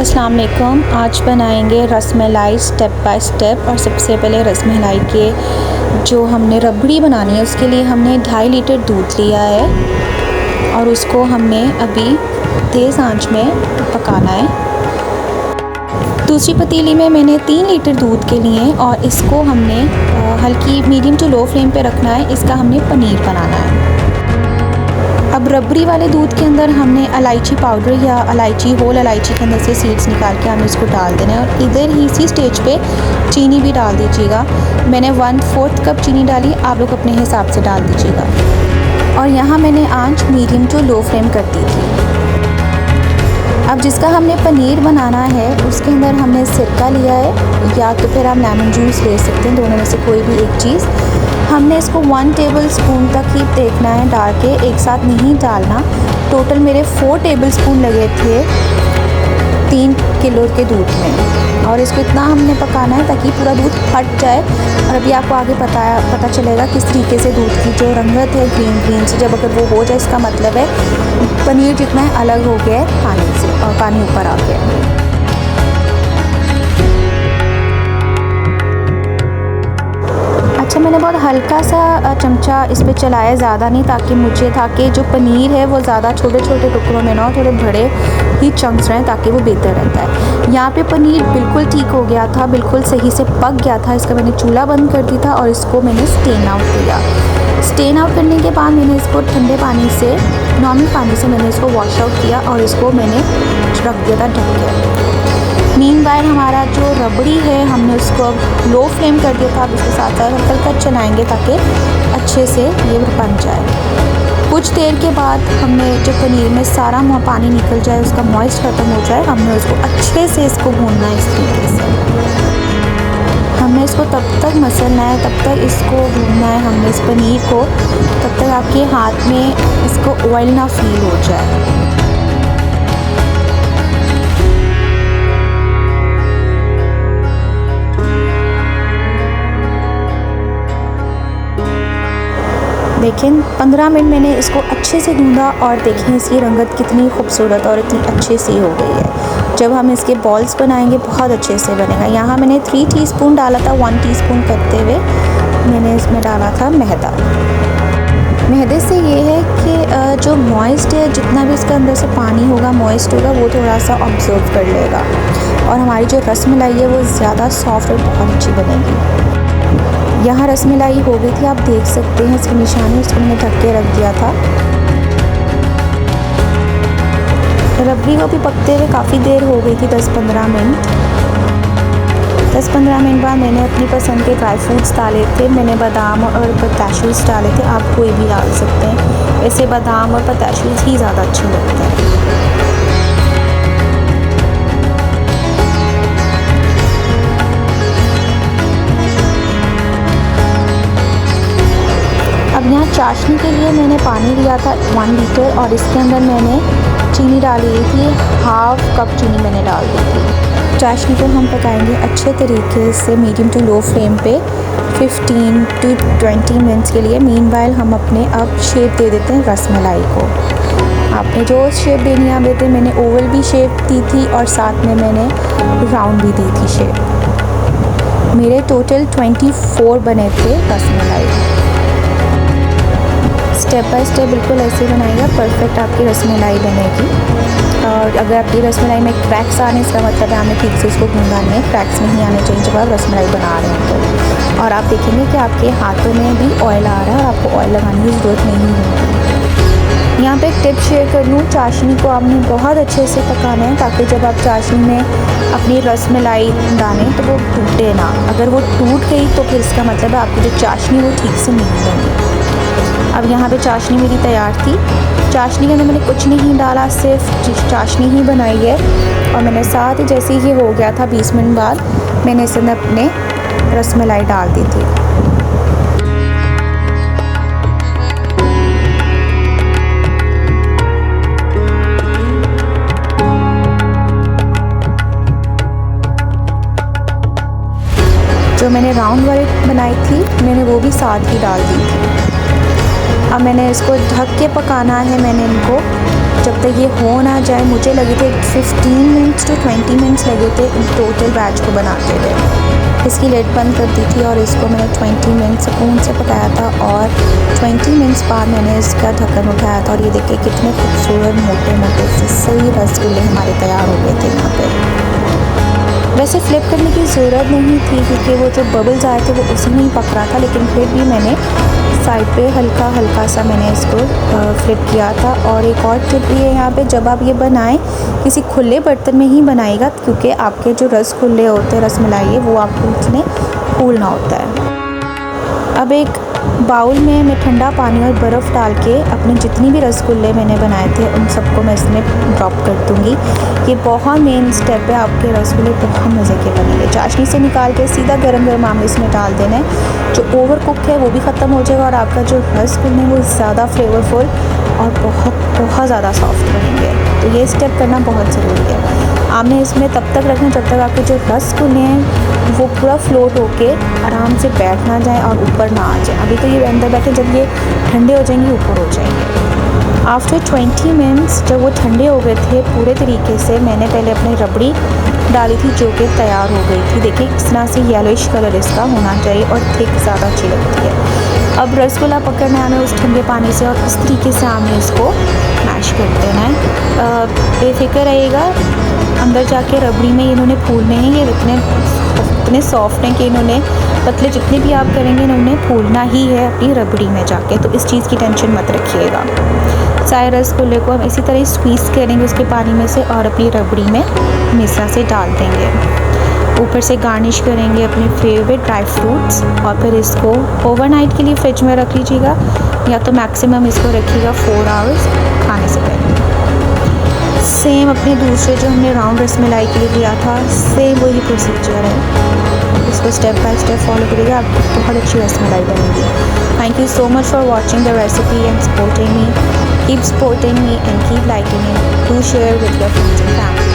अस्सलाम वालेकुम। आज बनाएंगे रसमलाई स्टेप बाय स्टेप। और सबसे पहले रसमलाई के जो हमने रबड़ी बनानी है उसके लिए हमने 2.5 लीटर दूध लिया है और उसको हमने अभी तेज़ आंच में पकाना है। दूसरी पतीली में मैंने 3 लीटर दूध के लिए और इसको हमने हल्की मीडियम टू लो फ्लेम पे रखना है। इसका हमने पनीर बनाना है। अब रबड़ी वाले दूध के अंदर हमने इलायची पाउडर या होल इलायची के अंदर से सीड्स निकाल के हमने इसको डाल देना है और इधर ही इसी स्टेज पे चीनी भी डाल दीजिएगा। मैंने 1/4 कप चीनी डाली, आप लोग अपने हिसाब से डाल दीजिएगा। और यहाँ मैंने आंच मीडियम टू लो फ्लेम कर दी थी। अब जिसका हमने पनीर बनाना है उसके अंदर हमने सिरका लिया है या तो फिर आप लेमन जूस ले सकते हैं, दोनों में से कोई भी एक चीज़। हमने इसको 1 टेबल स्पून तक ही देखना है, डाल के एक साथ नहीं डालना। टोटल मेरे 4 टेबल स्पून लगे थे 3 किलो के दूध में और इसको इतना हमने पकाना है ताकि पूरा दूध फट जाए। और अभी आपको आगे पता चलेगा किस तरीके से दूध की जो रंगत है ग्रीन से, जब अगर वो हो जाए इसका मतलब है पनीर जितना है अलग हो गया है पानी से और पानी ऊपर आ गया है। अच्छा, मैंने बहुत हल्का सा चमचा इस पे चलाया, ज़्यादा नहीं, ताकि जो पनीर है वो ज़्यादा छोटे छोटे टुकड़ों में ना हो, थोड़े बड़े ही चंक्स रहें ताकि वो बेहतर रहता है। यहाँ पे पनीर बिल्कुल ठीक हो गया था, बिल्कुल सही से पक गया था। इसका मैंने चूल्हा बंद कर दिया था और इसको मैंने स्टेन आउट किया। स्टेन आउट करने के बाद मैंने इसको ठंडे पानी से, नॉर्मल पानी से मैंने इसको वॉश आउट किया और इसको मैंने रख दिया था ढक के। मीनवाइल हमारा जो रबड़ी है हमने उसको अब लो फ्लेम कर दिया था। अब इसके साथ साथ हल्का चलाएंगे ताकि अच्छे से ये बन जाए। कुछ देर के बाद हमने जो पनीर में सारा पानी निकल जाए, उसका मॉइस्ट ख़त्म हो जाए, हमने उसको अच्छे से इसको भूनना है। इस तरीके से हमने इसको तब तक मसलना है, तब तक इसको भूनना है हमने इस पनीर को, तब तक आपके हाथ में इसको ऑयल ना फील हो जाए। देखें 15 मिनट मैंने इसको अच्छे से गूंदा और देखें इसकी रंगत कितनी खूबसूरत और इतनी अच्छी सी हो गई है। जब हम इसके बॉल्स बनाएंगे बहुत अच्छे से बनेगा। यहाँ मैंने 3 टीस्पून डाला था, 1 टीस्पून करते हुए मैंने इसमें डाला था मैदा। मैदे से ये है कि जो मॉइस्ट है, जितना भी इसके अंदर से पानी होगा मॉइस्ट होगा वो थोड़ा सा ऑब्जर्व कर लेगा और हमारी जो रसमलाई है वो ज़्यादा सॉफ्ट और बहुत अच्छी बनेगी। यहाँ रसमलाई हो गई थी, आप देख सकते हैं इसकी निशानी, इसको मैंने ढक के रख दिया था। रबड़ी को भी पकते हुए काफ़ी देर हो गई थी, 10-15 मिनट। 10-15 मिनट बाद मैंने अपनी पसंद के ड्राई फ्रूट्स डाले थे। मैंने बादाम और पिस्ताशियोज़ डाले थे, आप कोई भी डाल सकते हैं। वैसे बादाम और पिस्ताशियोज़ ही ज़्यादा अच्छे लगते हैं। अब यहाँ चाशनी के लिए मैंने पानी लिया था 1 लीटर और इसके अंदर मैंने चीनी डाली थी, 1/2 कप चीनी मैंने डाल दी थी। चाशनी को हम पकाएंगे अच्छे तरीके से मीडियम टू लो फ्लेम पे 15 to 20 मिनट्स के लिए। मीनवाइल हम अपने अब शेप दे देते हैं रसमलाई को। आपने जो शेप देनी है आप देते हैं। मैंने ओवल भी शेप दी थी और साथ में मैंने राउंड भी दी थी शेप। मेरे टोटल 24 बने थे रसमलाई। स्टेप बाय स्टेप बिल्कुल ऐसे बनाइएगा, परफेक्ट आपकी रसमलाई बनेगी। और अगर आपकी रसमलाई में क्रैक्स आने, इसका मतलब है आपने ठीक से इसको गूंदा नहीं है। क्रैक्स नहीं आने चाहिए जब आप रसमलाई बना रहे हैं तो। और आप देखेंगे कि आपके हाथों में भी ऑयल आ रहा है और आपको ऑयल लगाने की ज़रूरत नहीं होगी। यहाँ पे एक टिप शेयर कर लूँ, चाशनी को आपने बहुत अच्छे से पकाना है ताकि जब आप चाशनी में अपनी रसमलाई डालें तो वो टूटे ना। अगर वो टूट गई तो फिर इसका मतलब है आपकी जो चाशनी वो ठीक से नहीं बनी। अब यहाँ पे चाशनी मेरी तैयार थी। चाशनी के अंदर मैंने कुछ नहीं डाला, सिर्फ चाशनी ही बनाई है। और मैंने साथ ही जैसे ही ये हो गया था 20 मिनट बाद मैंने इसके अंदर अपने रसमलाई डाल दी थी। जो मैंने राउंड वाली बनाई थी मैंने वो भी साथ ही डाल दी थी। अब मैंने इसको ढक के पकाना है। मैंने इनको जब तक ये हो ना जाए, मुझे लगे थे 15 मिनट्स टू 20 मिनट्स लगे थे इन टोटल बैच को बनाते हुए। इसकी लिड बंद कर दी थी और इसको मैंने 20 मिनट सुकून से पकाया था और 20 मिनट्स बाद मैंने इसका ढक्कन उठाया था और ये देखिए कितने खूबसूरत मोटे मोटे से सही रसगुल्ले हमारे तैयार हो गए थे यहाँ पे। वैसे फ्लिप करने की ज़रूरत नहीं थी क्योंकि वो जो बबल्स आए थे वो उसी में ही पक रहा था, लेकिन फिर भी मैंने साइड पे हल्का हल्का सा मैंने इसको फ्लिप किया था। और एक और टिप भी है यहाँ पे, जब आप ये बनाएं किसी खुले बर्तन में ही बनाइएगा क्योंकि आपके जो रसगुल्ले होते हैं, रसमलाई, वो आपको उसमें फूलना होता है। अब एक बाउल में मैं ठंडा पानी और बर्फ़ डाल के अपने जितनी भी रसगुल्ले मैंने बनाए थे उन सबको मैं इसमें ड्रॉप कर दूँगी। ये बहुत मेन स्टेप है, आपके रसगुल्ले बहुत मज़े के बनेंगे। चाशनी से निकाल के सीधा गरम गरम आम इसमें डाल देना है। जो ओवर कुक है वो भी ख़त्म हो जाएगा और आपका जो रसगुल्ले हैं वो ज़्यादा फ्लेवरफुल और बहुत ज़्यादा सॉफ्ट बनेंगे। तो ये स्टेप करना बहुत ज़रूरी है। आपने इसमें तब तक रखना जब तक आपके जो रसगुल्ले हैं वो पूरा फ्लोट होके आराम से बैठ ना जाए और ऊपर ना आ जाए। अभी तो ये अंदर बैठे, जब ये ठंडे हो जाएंगे ऊपर हो जाएंगे। आफ्टर 20 मिनट्स जब वो ठंडे हो गए थे पूरे तरीके से, मैंने पहले अपनी रबड़ी डाली थी जो कि तैयार हो गई थी। देखिए इस तरह से येलोइश कलर इसका होना चाहिए और थिक ज़्यादा अच्छी लगती है। अब रसगुल्ला पकड़ने आना उस ठंडे पानी से और इस तरीके से आपने इसको मैश कर देना है। बेफिक्र रहेगा, अंदर जाके रबड़ी में इन्होंने फूलने हैं। ये इतने सॉफ्ट हैं कि इन्होंने पतले जितने भी आप करेंगे इन्होंने फूलना ही है अपनी रबड़ी में जाके, तो इस चीज़ की टेंशन मत रखिएगा। सारे रसगुल्ले को हम इसी तरह स्क्वीज़ करेंगे उसके पानी में से और अपनी रबड़ी में मिश्रा से डाल देंगे। ऊपर से गार्निश करेंगे अपने फेवरेट ड्राई फ्रूट्स और फिर इसको ओवरनाइट के लिए फ्रिज में रख लीजिएगा या तो मैक्सिमम इसको रखिएगा 4 आवर्स खाने से पहले। सेम अपने दूसरे जो हमने राउंड रसमलाई के लिए लिया था, सेम वही प्रोसीजर है। इसको स्टेप बाय स्टेप फॉलो करिएगा, आपकी बहुत अच्छी रसमलाई बनेगी। Thank you so much for watching the recipe and supporting me. Keep supporting me and keep liking it. Do share with your friends and family.